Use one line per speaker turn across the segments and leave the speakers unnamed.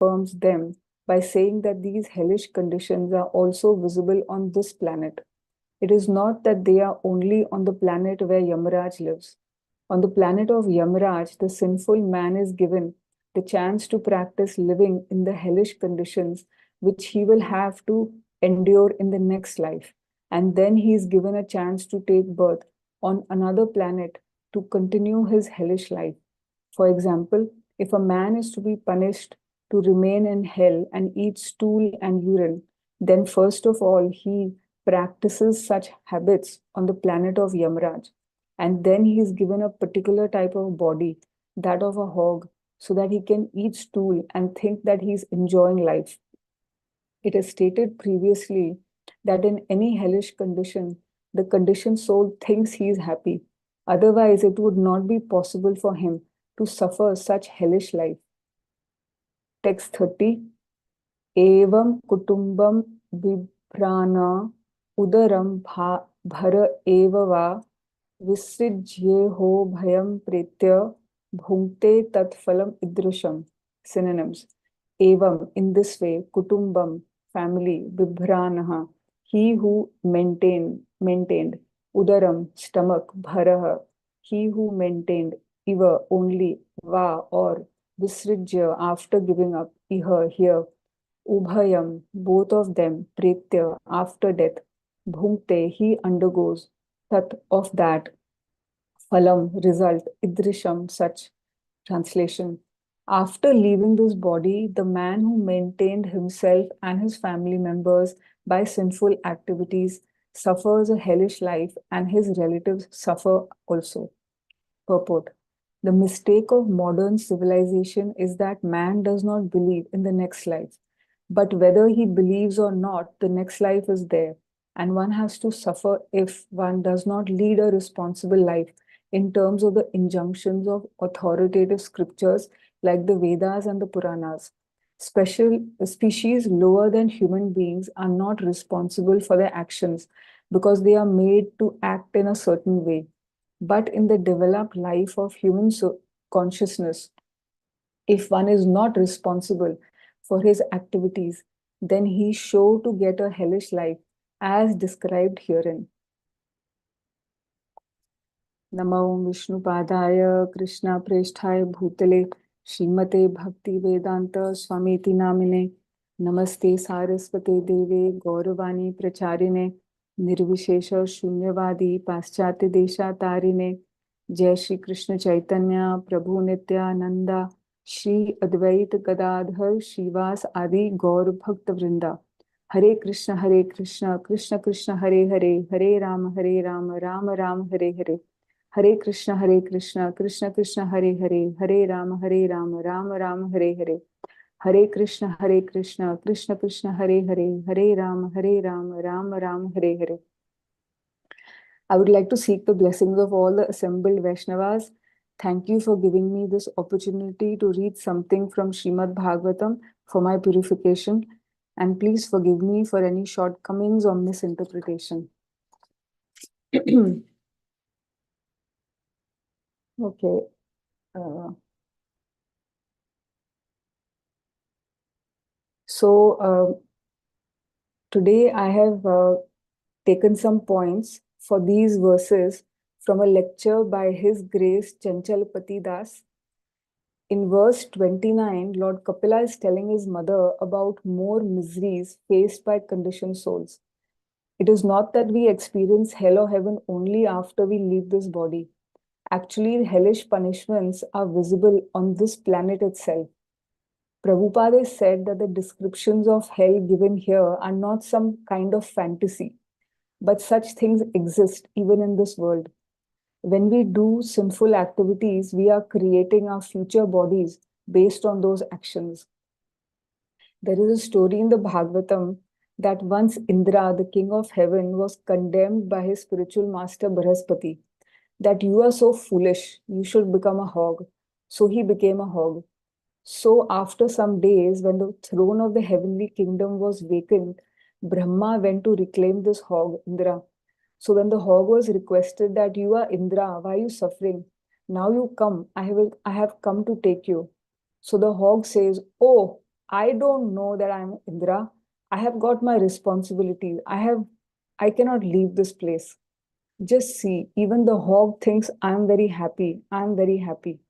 affirms them by saying that these hellish conditions are also visible on this planet. It is not that they are only on the planet where Yamaraj lives. On the planet of Yamaraj, the sinful man is given the chance to practice living in the hellish conditions which he will have to endure in the next life. And then he is given a chance to take birth on another planet to continue his hellish life. For example, if a man is to be punished to remain in hell and eat stool and urine, then first of all, he practices such habits on the planet of Yamaraj. And then he is given a particular type of body, that of a hog, so that he can eat stool and think that he is enjoying life. It is stated previously that in any hellish condition, the conditioned soul thinks he is happy. Otherwise, it would not be possible for him to suffer such hellish life. Text 30. Evam kutumbam bibrana udaram bhara eva va visrijyeho bhayam pretya bhunkte tat phalam idrisham. Synonyms. Evam, in this way, kutumbam, family, bibhranaha, he who maintained, udaram, stomach, bharaha, he who maintained, iva, only, va, or, visrijya, after giving up, iha, here, ubhayam, both of them, pretya, after death, bhunkte, he undergoes, tat, of that, phalam, result, idrisham, such. Translation. After leaving this body, the man who maintained himself and his family members by sinful activities suffers a hellish life, and his relatives suffer also. Purport. The mistake of modern civilization is that man does not believe in the next life. But whether he believes or not, the next life is there, and one has to suffer if one does not lead a responsible life in terms of the injunctions of authoritative scriptures like the Vedas and the Puranas. Special species lower than human beings are not responsible for their actions because they are made to act in a certain way. But in the developed life of human consciousness, if one is not responsible for his activities, then he is sure to get a hellish life as described herein. नमो विष्णुपादाय कृष्ण प्रेष्ठाय भूतले श्रीमते भक्ति वेदांत स्वामीति नामिने नमस्ते सारस्वते देवे गौरवाणी प्रचारिणे निर्विशेष शून्यवादी पाश्चात्य देशातारिणे जय श्री कृष्ण चैतन्य प्रभु नित्यानंदा श्री अद्वैत गदाधर श्रीवास आदि गौर भक्त वृंदा हरे Krishna Krishna Krishna Hare Hare Hare Ram Ram Ram Hare Hare Hare Krishna Krishna Krishna Hare Hare Hare Ram Ram Ram Hare Hare Hare Krishna Krishna Krishna Hare Hare Hare Ram Ram Ram Hare Hare. I would like to seek the blessings of all the assembled Vaishnavas. Thank you for giving me this opportunity to read something from Srimad Bhagavatam for my purification, and please forgive me for any shortcomings or misinterpretation. Okay. Today I have taken some points for these verses from a lecture by His Grace Chanchalpati Das. In verse 29, Lord Kapila is telling his mother about more miseries faced by conditioned souls. It is not that we experience hell or heaven only after we leave this body. Actually, hellish punishments are visible on this planet itself. Prabhupada said that the descriptions of hell given here are not some kind of fantasy, but such things exist even in this world. When we do sinful activities, we are creating our future bodies based on those actions. There is a story in the Bhagavatam that once Indra, the king of heaven, was condemned by his spiritual master Brihaspati that you are so foolish, you should become a hog. So he became a hog. So after some days, when the throne of the heavenly kingdom was vacant, Brahma went to reclaim this hog, Indra. So when the hog was requested that you are Indra, why are you suffering? Now you come, I have come to take you. So the hog says, oh, I don't know that I'm Indra. I have got my responsibilities. I cannot leave this place. Just see, even the hog thinks I'm very happy. I'm very happy.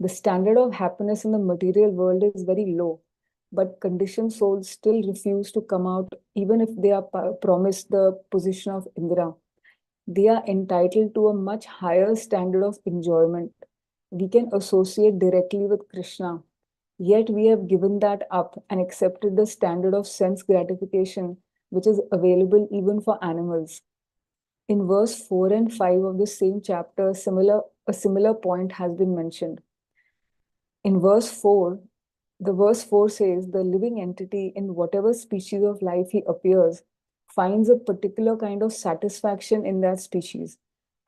The standard of happiness in the material world is very low, but conditioned souls still refuse to come out, even if they are promised the position of Indra. They are entitled to a much higher standard of enjoyment. We can associate directly with Krishna, yet we have given that up and accepted the standard of sense gratification, which is available even for animals. In verse 4 and 5 of the same chapter, a similar point has been mentioned. In verse 4, the verse 4 says, the living entity in whatever species of life he appears finds a particular kind of satisfaction in that species,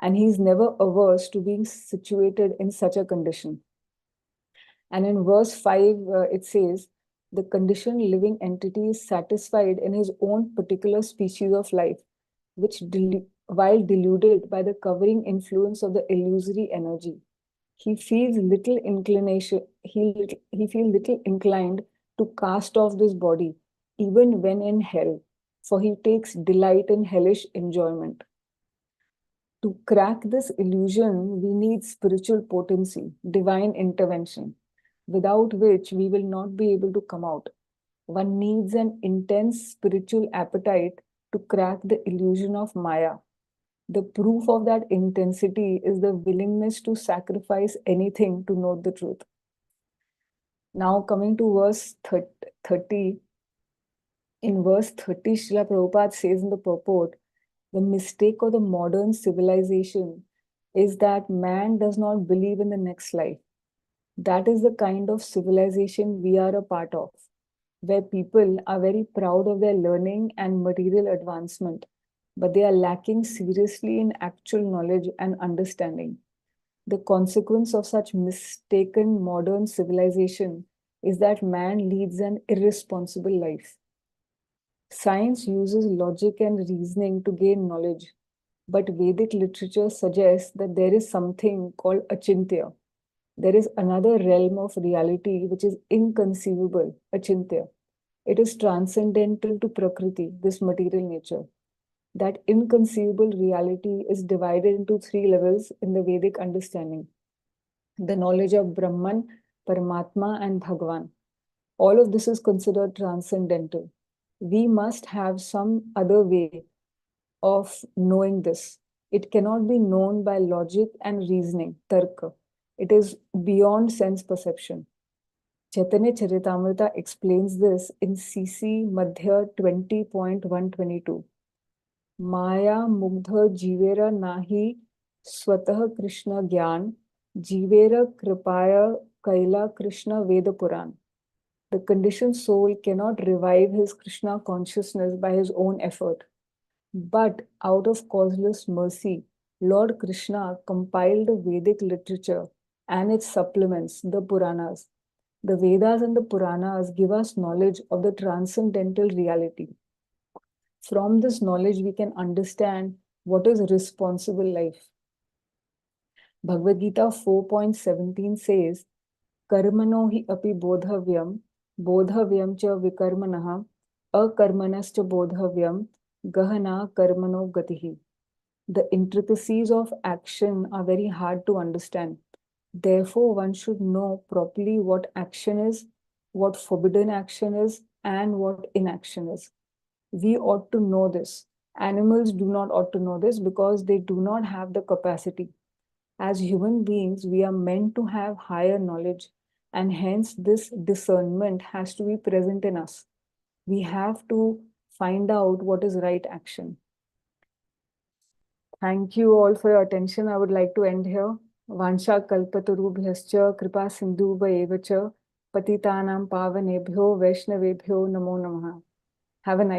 and he is never averse to being situated in such a condition. And in verse 5, it says, the conditioned living entity is satisfied in his own particular species of life, which, while deluded by the covering influence of the illusory energy, he feels little inclination, he feels little inclined to cast off this body, even when in hell, for he takes delight in hellish enjoyment. To crack this illusion, we need spiritual potency, divine intervention, without which we will not be able to come out. One needs an intense spiritual appetite to crack the illusion of Maya. The proof of that intensity is the willingness to sacrifice anything to know the truth. Now, coming to verse 30, in verse 30, Srila Prabhupada says in the purport, the mistake of the modern civilization is that man does not believe in the next life. That is the kind of civilization we are a part of, where people are very proud of their learning and material advancement, but they are lacking seriously in actual knowledge and understanding. The consequence of such mistaken modern civilization is that man leads an irresponsible life. Science uses logic and reasoning to gain knowledge, but Vedic literature suggests that there is something called achintya. There is another realm of reality which is inconceivable, achintya. It is transcendental to Prakriti, this material nature. That inconceivable reality is divided into three levels in the Vedic understanding: the knowledge of Brahman, Paramatma, and Bhagavan. All of this is considered transcendental. We must have some other way of knowing this. It cannot be known by logic and reasoning, tarka. It is beyond sense perception. Chaitanya Charitamrita explains this in CC Madhya 20.122. Maya mugdha jivera nahi swatah Krishna gyan, jivera kripaya kaila Krishna Veda Puran. The conditioned soul cannot revive his Krishna consciousness by his own effort. But out of causeless mercy, Lord Krishna compiled the Vedic literature and its supplements, the Puranas. The Vedas and the Puranas give us knowledge of the transcendental reality. From this knowledge, we can understand what is responsible life. Bhagavad Gita 4.17 says, Karmano hi api bodhavyam cha vikarmanaha, akarmanascha bodhavyam, gahana karmano gatihi. The intricacies of action are very hard to understand. Therefore, one should know properly what action is, what forbidden action is, and what inaction is. We ought to know this. Animals do not ought to know this because they do not have the capacity. As human beings, we are meant to have higher knowledge, and hence this discernment has to be present in us. We have to find out what is right action. Thank you all for your attention. I would like to end here. Vansha kalpatarubhyascha kripa sindhubhayeva cha patitanam pavanebhyo vaishnavebhyo namo namaha. Have a nice